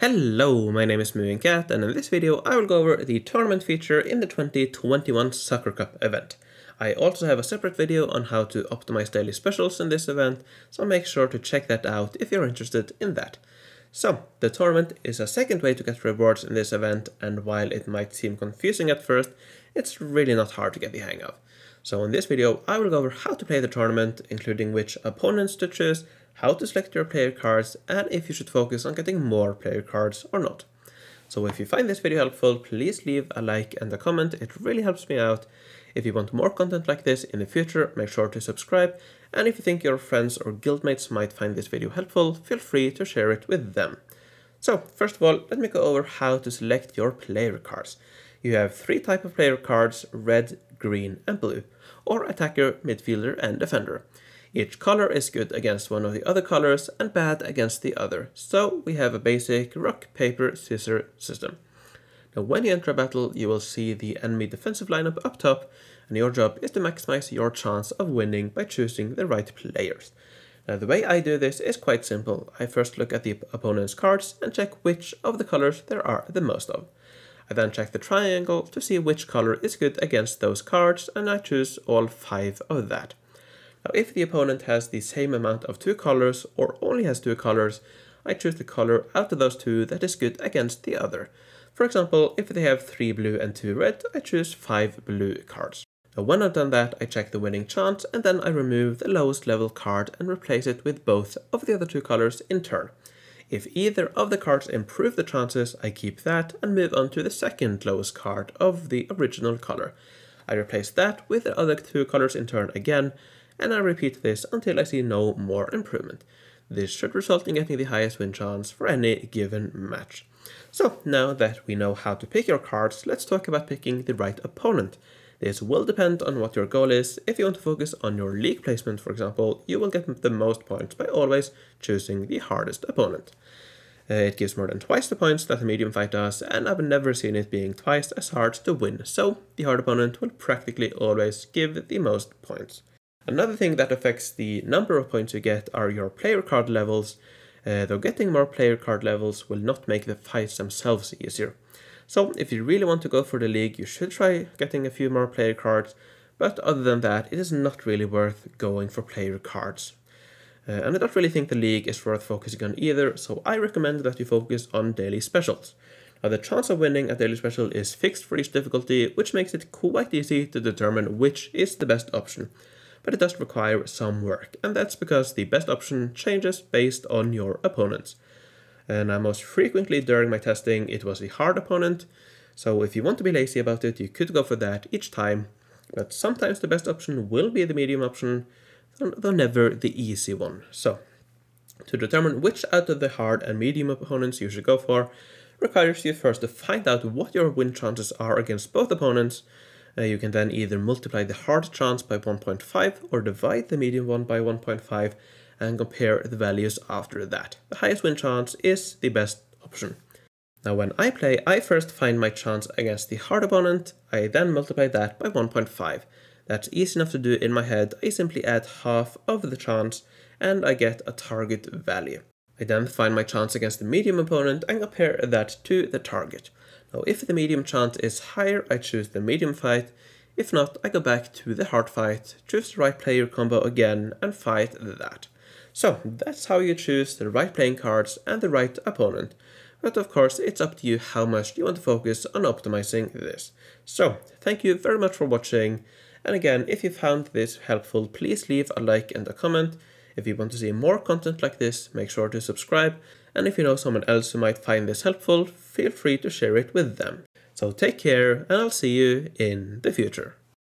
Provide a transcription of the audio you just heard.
Hello, my name is MovingCat, and in this video I will go over the tournament feature in the 2021 Soccer Cup event. I also have a separate video on how to optimize daily specials in this event, so make sure to check that out if you're interested in that. So, the tournament is a second way to get rewards in this event, and while it might seem confusing at first, it's really not hard to get the hang of. So in this video I will go over how to play the tournament, including which opponents to choose, how to select your player cards, and if you should focus on getting more player cards or not. So if you find this video helpful, please leave a like and a comment, it really helps me out. If you want more content like this in the future, make sure to subscribe, and if you think your friends or guildmates might find this video helpful, feel free to share it with them. So first of all, let me go over how to select your player cards. You have three types of player cards: red, green and blue, or attacker, midfielder and defender. Each color is good against one of the other colors and bad against the other, so we have a basic rock, paper, scissors system. Now when you enter a battle, you will see the enemy defensive lineup up top, and your job is to maximize your chance of winning by choosing the right players. Now the way I do this is quite simple. I first look at the opponent's cards and check which of the colors there are the most of. I then check the triangle to see which color is good against those cards, and I choose all 5 of that. Now if the opponent has the same amount of 2 colors or only has 2 colors, I choose the color out of those 2 that is good against the other. For example, if they have 3 blue and 2 red, I choose 5 blue cards. Now when I've done that, I check the winning chance, and then I remove the lowest level card and replace it with both of the other 2 colors in turn. If either of the cards improve the chances, I keep that and move on to the second lowest card of the original color. I replace that with the other 2 colors in turn again, and I repeat this until I see no more improvement. This should result in getting the highest win chance for any given match. So now that we know how to pick your cards, let's talk about picking the right opponent. This will depend on what your goal is. If you want to focus on your league placement, for example, you will get the most points by always choosing the hardest opponent. It gives more than twice the points that a medium fight does, and I've never seen it being twice as hard to win, so the hard opponent will practically always give the most points. Another thing that affects the number of points you get are your player card levels, though getting more player card levels will not make the fights themselves easier. So if you really want to go for the league, you should try getting a few more player cards, but other than that, it is not really worth going for player cards. And I don't really think the league is worth focusing on either, so I recommend that you focus on daily specials. Now the chance of winning a daily special is fixed for each difficulty, which makes it quite easy to determine which is the best option. But it does require some work, and that's because the best option changes based on your opponents. And most frequently during my testing, it was the hard opponent, so if you want to be lazy about it, you could go for that each time, but sometimes the best option will be the medium option, though never the easy one. So, to determine which out of the hard and medium opponents you should go for, requires you first to find out what your win chances are against both opponents. You can then either multiply the hard chance by 1.5 or divide the medium one by 1.5 and compare the values after that. The highest win chance is the best option. Now when I play, I first find my chance against the hard opponent, I then multiply that by 1.5. That's easy enough to do in my head. I simply add half of the chance and I get a target value. I then find my chance against the medium opponent and compare that to the target. Now if the medium chance is higher, I choose the medium fight. If not, I go back to the hard fight, choose the right player combo again and fight that. So that's how you choose the right playing cards and the right opponent. But of course it's up to you how much you want to focus on optimizing this. So thank you very much for watching. And again, if you found this helpful, please leave a like and a comment. If you want to see more content like this, make sure to subscribe. And if you know someone else who might find this helpful, feel free to share it with them. So take care, and I'll see you in the future.